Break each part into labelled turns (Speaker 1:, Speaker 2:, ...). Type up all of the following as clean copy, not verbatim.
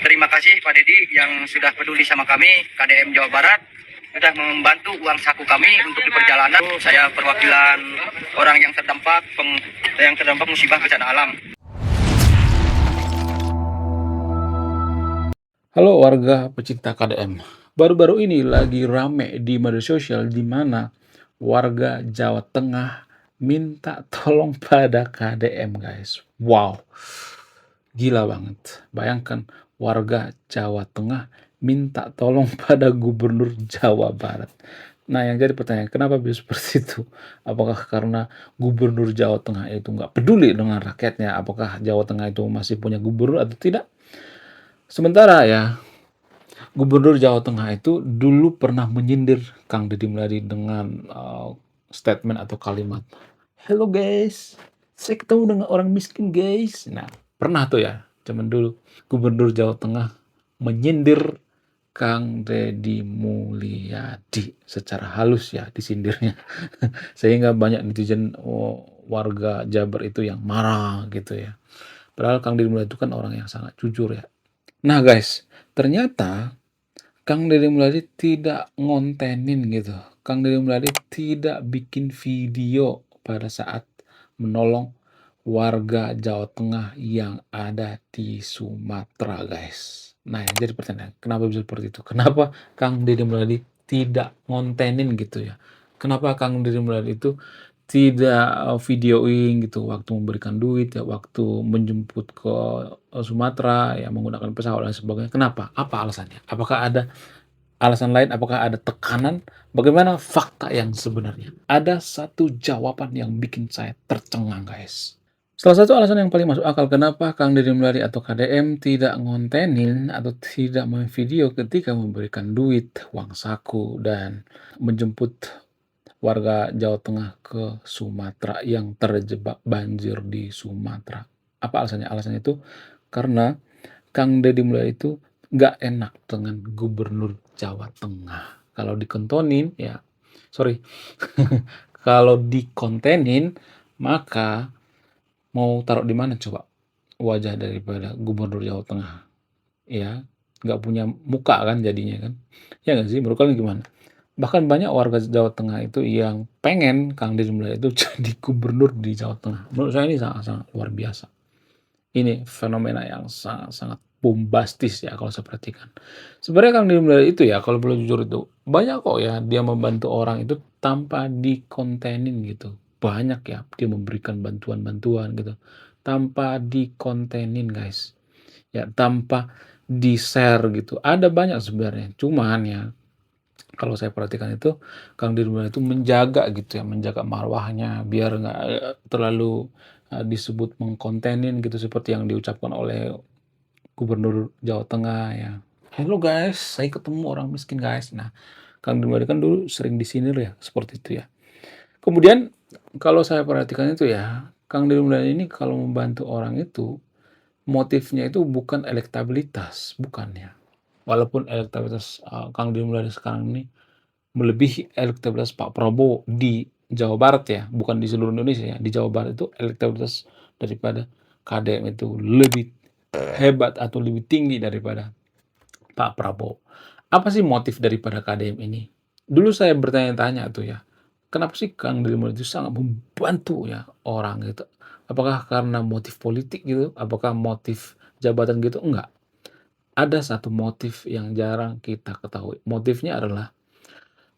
Speaker 1: Terima kasih Pak Dedi yang sudah peduli sama kami, KDM Jawa Barat, sudah membantu uang saku kami untuk di perjalanan. Saya perwakilan orang yang terdampak musibah bencana alam.
Speaker 2: Halo warga pecinta KDM. Baru-baru ini lagi rame di media sosial di mana warga Jawa Tengah minta tolong pada KDM, guys. Wow, gila banget. Bayangkan warga Jawa Tengah minta tolong pada Gubernur Jawa Barat. Nah, yang jadi pertanyaan, kenapa bisa seperti itu? Apakah karena Gubernur Jawa Tengah itu nggak peduli dengan rakyatnya? Apakah Jawa Tengah itu masih punya gubernur atau tidak? Sementara ya, Gubernur Jawa Tengah itu dulu pernah menyindir Kang Deddy Mulyadi dengan statement atau kalimat, "Hello guys, saya ketemu dengan orang miskin guys." Nah, pernah tuh ya, zaman dulu Gubernur Jawa Tengah menyindir Kang Deddy Mulyadi secara halus ya disindirnya. Sehingga banyak netizen warga Jabar itu yang marah gitu ya. Padahal Kang Deddy Mulyadi itu kan orang yang sangat jujur ya. Nah guys, ternyata Kang Deddy Mulyadi tidak ngontenin gitu. Kang Deddy Mulyadi tidak bikin video pada saat menolong warga Jawa Tengah yang ada di Sumatera, guys. Nah, yang jadi pertanyaan, kenapa bisa seperti itu? Kenapa Kang Deddy Mulyadi tidak ngontenin gitu ya? Kenapa Kang Deddy Mulyadi itu tidak videoin gitu waktu memberikan duit ya, waktu menjemput ke Sumatera ya menggunakan pesawat dan sebagainya. Kenapa? Apa alasannya? Apakah ada alasan lain? Apakah ada tekanan? Bagaimana fakta yang sebenarnya? Ada satu jawaban yang bikin saya tercengang, guys. Salah satu alasan yang paling masuk akal kenapa Kang Deddy Mulyadi atau KDM tidak ngontenin atau tidak memvideo ketika memberikan duit, uang saku, dan menjemput warga Jawa Tengah ke Sumatera yang terjebak banjir di Sumatera. Apa alasannya? Alasannya itu karena Kang Deddy Mulyadi itu nggak enak dengan Gubernur Jawa Tengah. Kalau dikontonin ya, sorry, kalau dikontenin maka mau taruh di mana coba wajah daripada Gubernur Jawa Tengah? Ya, nggak punya muka kan jadinya kan? Ya nggak sih? Menurut kalian gimana? Bahkan banyak warga Jawa Tengah itu yang pengen Kang Deddy Mulyadi itu jadi gubernur di Jawa Tengah. Menurut saya ini sangat-sangat luar biasa. Ini fenomena yang sangat-sangat bombastis ya kalau saya perhatikan. Sebenarnya Kang Deddy Mulyadi itu ya kalau boleh jujur itu banyak kok ya dia membantu orang itu tanpa dikontenin gitu. Banyak ya dia memberikan bantuan-bantuan gitu tanpa dikontenin, guys. Ya tanpa di-share gitu. Ada banyak sebenarnya. Cuman ya kalau saya perhatikan itu Kang Deddy Mulyadi itu menjaga gitu ya, menjaga marwahnya biar nggak terlalu disebut mengkontenin gitu seperti yang diucapkan oleh Gubernur Jawa Tengah ya. "Hello guys, saya ketemu orang miskin guys." Nah, Kang Deddy Mulyadi kan dulu sering disindir ya seperti itu ya. Kemudian kalau saya perhatikan itu ya, Kang Deddy Mulyadi ini kalau membantu orang itu motifnya itu bukan elektabilitas, bukan ya. Walaupun elektabilitas Kang Deddy Mulyadi sekarang ini melebihi elektabilitas Pak Prabowo di Jawa Barat ya, bukan di seluruh Indonesia ya. Di Jawa Barat itu elektabilitas daripada KDM itu lebih hebat atau lebih tinggi daripada Pak Prabowo. Apa sih motif daripada KDM ini? Dulu saya bertanya-tanya tuh ya, kenapa sih Kang Deddy Mulyadi itu sangat membantu ya orang gitu? Apakah karena motif politik gitu? Apakah motif jabatan gitu? Enggak. Ada satu motif yang jarang kita ketahui. Motifnya adalah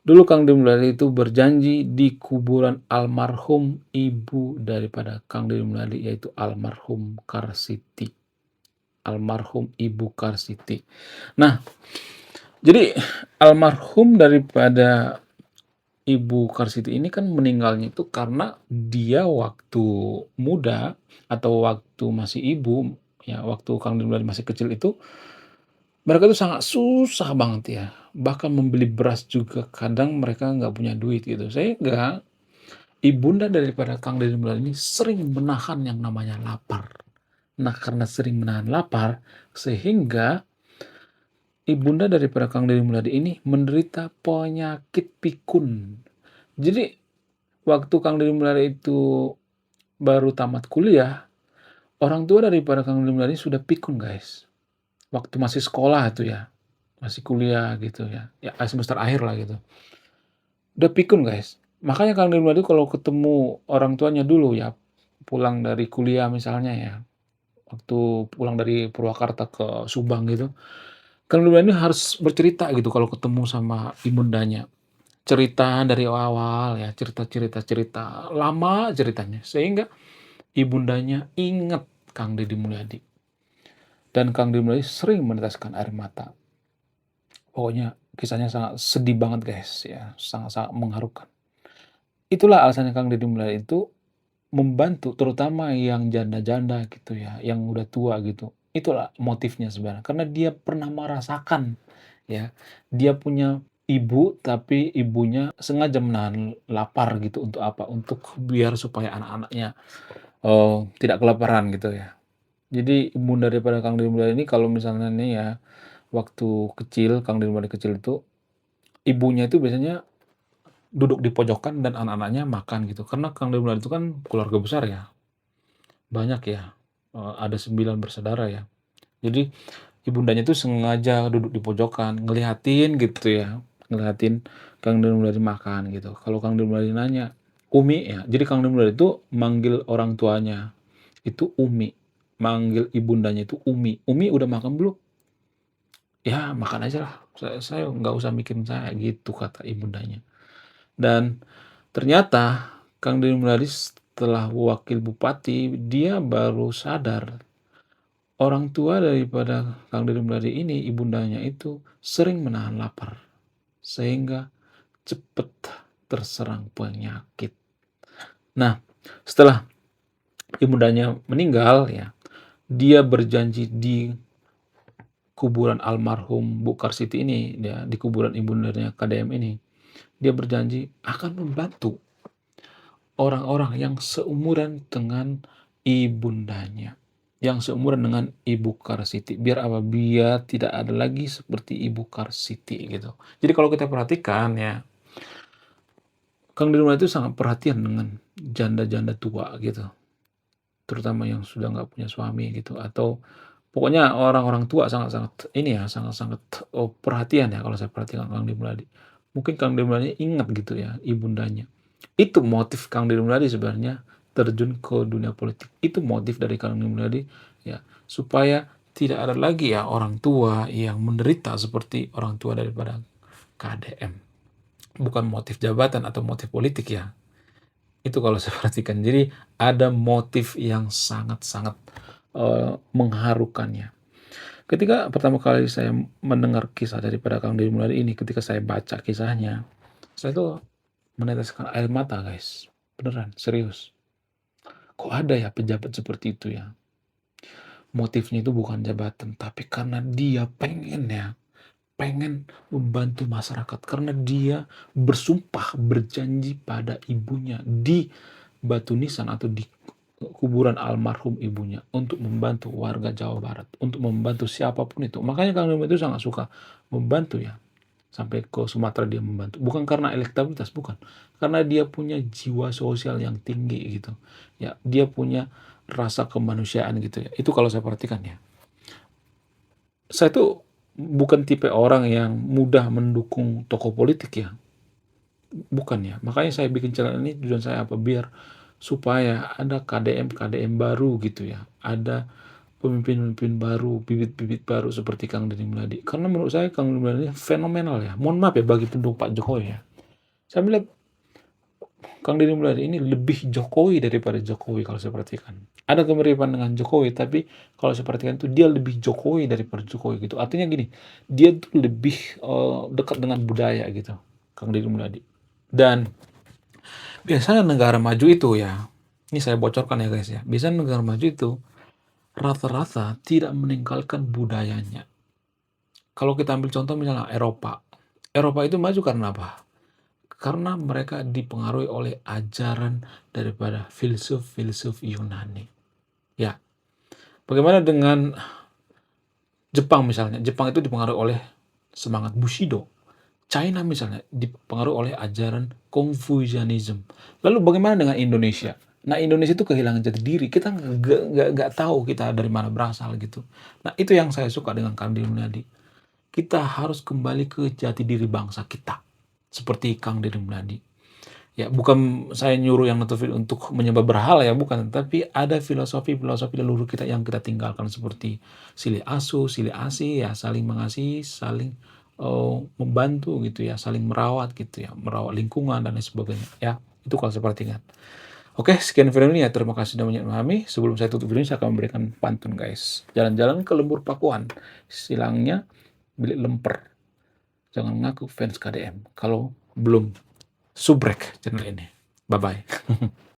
Speaker 2: dulu Kang Deddy Mulyadi itu berjanji di kuburan almarhum ibu daripada Kang Deddy Mulyadi yaitu almarhum Karsiti. Almarhum Ibu Karsiti. Nah, jadi almarhum daripada Ibu Karsiti ini kan meninggalnya itu karena dia waktu muda atau waktu masih ibu, ya waktu Kang Deddy Mulyadi masih kecil itu mereka tuh sangat susah banget ya, bahkan membeli beras juga kadang mereka nggak punya duit gitu. Sehingga ibunda daripada Kang Deddy Mulyadi ini sering menahan yang namanya lapar. Nah, karena sering menahan lapar, sehingga ibunda daripada Kang Deddy Mulyadi ini menderita penyakit pikun. Jadi, waktu Kang Deddy Mulyadi itu baru tamat kuliah, orang tua daripada Kang Deddy Mulyadi sudah pikun, guys. waktu masih sekolah itu ya, masih kuliah gitu ya, ya semester akhir lah gitu. Udah pikun guys, makanya Kang Deddy Mulyadi kalau ketemu orang tuanya dulu ya, pulang dari kuliah misalnya ya, waktu pulang dari Purwakarta ke Subang gitu, Kang Deddy Mulyadi harus bercerita gitu kalau ketemu sama ibundanya. Cerita dari awal ya, cerita-cerita lama ceritanya, sehingga ibundanya ingat Kang Deddy Mulyadi. Dan Kang Deddy Mulyadi sering meneteskan air mata. Pokoknya kisahnya sangat sedih banget guys ya, sangat-sangat mengharukan. Itulah alasannya Kang Deddy Mulyadi itu membantu terutama yang janda-janda gitu ya, yang udah tua gitu. Itulah motifnya sebenarnya, karena dia pernah merasakan ya, dia punya ibu tapi ibunya sengaja menahan lapar gitu untuk apa, untuk biar supaya anak-anaknya, tidak kelaparan gitu ya. Jadi ibu daripada Kang Deddy Mulyadi ini kalau misalnya nih ya, waktu kecil, Kang Deddy Mulyadi kecil itu, ibunya itu biasanya duduk di pojokan dan anak-anaknya makan gitu. Karena Kang Deddy Mulyadi itu kan keluarga besar ya, banyak ya, ada 9 bersaudara ya. Jadi ibundanya tuh sengaja duduk di pojokan, ngeliatin gitu ya, ngeliatin Kang Deddy Mulyadi makan gitu. Kalau Kang Deddy Mulyadi nanya, "Umi?" ya, jadi Kang Deddy Mulyadi itu manggil orang tuanya itu Umi, manggil ibundanya itu Umi. "Umi udah makan belum?" "Ya makan aja lah, saya nggak usah mikirin saya," gitu kata ibundanya. Dan ternyata Kang Deddy Mulyadi setelah wakil bupati, dia baru sadar orang tua daripada Kang Deddy Mulyadi ini, ibundanya itu sering menahan lapar, sehingga cepat terserang penyakit. Nah, setelah ibundanya meninggal ya, dia berjanji di kuburan almarhum Bu Karsiti ini, ya, di kuburan ibundanya KDM ini, dia berjanji akan membantu orang-orang yang seumuran dengan ibundanya, yang seumuran dengan Ibu Karsiti. Biar apa? Biar tidak ada lagi seperti Ibu Karsiti gitu. Jadi kalau kita perhatikan ya, Kang Deddy Mulyadi itu sangat perhatian dengan janda-janda tua gitu, terutama yang sudah nggak punya suami gitu, atau pokoknya orang-orang tua sangat-sangat ini ya, sangat-sangat, perhatian ya kalau saya perhatikan Kang Deddy Mulyadi. Mungkin Kang Deddy Mulyadi ingat gitu ya ibundanya. Itu motif Kang Deddy Mulyadi sebenarnya terjun ke dunia politik. Itu motif dari Kang Deddy Mulyadi ya, supaya tidak ada lagi ya orang tua yang menderita seperti orang tua daripada KDM. Bukan motif jabatan atau motif politik ya. Itu kalau saya perhatikan. Jadi ada motif yang sangat-sangat, mengharukannya. Ketika pertama kali saya mendengar kisah daripada Kang Deddy Mulyadi ini, ketika saya baca kisahnya, saya tuh meneteskan air mata guys, beneran, serius. Kok ada ya pejabat seperti itu ya? Motifnya itu bukan jabatan, tapi karena dia pengen membantu masyarakat. Karena dia bersumpah, berjanji pada ibunya di batu nisan atau di kuburan almarhum ibunya untuk membantu warga Jawa Barat, untuk membantu siapapun itu. Makanya Kang Deddy itu sangat suka membantu ya. Sampai ke Sumatera dia membantu. Bukan karena elektabilitas, bukan. Karena dia punya jiwa sosial yang tinggi gitu. Ya, dia punya rasa kemanusiaan gitu ya. Itu kalau saya perhatikan ya. Saya tuh bukan tipe orang yang mudah mendukung tokoh politik ya. Bukan ya. Makanya saya bikin channel ini tujuan saya apa? Biar supaya ada KDM-KDM baru gitu ya. Ada pemimpin-pemimpin baru, bibit-bibit baru seperti Kang Deddy Mulyadi. Karena menurut saya Kang Deddy Mulyadi fenomenal ya. Mohon maaf ya bagi pendukung Pak Jokowi ya. Saya melihat Kang Deddy Mulyadi ini lebih Jokowi daripada Jokowi kalau saya perhatikan. Ada kemiripan dengan Jokowi, tapi kalau saya perhatikan itu dia lebih Jokowi daripada Jokowi gitu. Artinya gini, dia tuh lebih dekat dengan budaya gitu, Kang Deddy Mulyadi. Dan biasanya negara maju itu ya, ini saya bocorkan ya guys ya, biasanya negara maju itu rata-rata tidak meninggalkan budayanya. Kalau kita ambil contoh misalnya Eropa. Eropa itu maju karena apa? Karena mereka dipengaruhi oleh ajaran daripada filsuf-filsuf Yunani. Ya, bagaimana dengan Jepang misalnya? Jepang itu dipengaruhi oleh semangat Bushido. China misalnya dipengaruhi oleh ajaran Confucianism. Lalu bagaimana dengan Indonesia? Nah, Indonesia itu kehilangan jati diri. Kita nggak tahu kita dari mana berasal gitu. Nah, itu yang saya suka dengan Kang Deddy Mulyadi. Kita harus kembali ke jati diri bangsa kita. Seperti Kang Deddy Mulyadi. Ya, bukan saya nyuruh yang nonton video untuk menyembah berhala ya, bukan. Tapi ada filosofi-filosofi leluhur kita yang kita tinggalkan seperti silih asuh, silih asih, ya saling mengasihi, saling membantu gitu ya, saling merawat gitu ya, merawat lingkungan dan lain sebagainya. Ya, itu kalau saya perhatikan. Oke, sekian video ini ya. Terima kasih sudah memahami. Sebelum saya tutup video ini, saya akan memberikan pantun guys. Jalan-jalan ke lembur Pakuan. Silangnya bilik lemper. Jangan ngaku fans KDM kalau belum subrek channel ini. Bye-bye.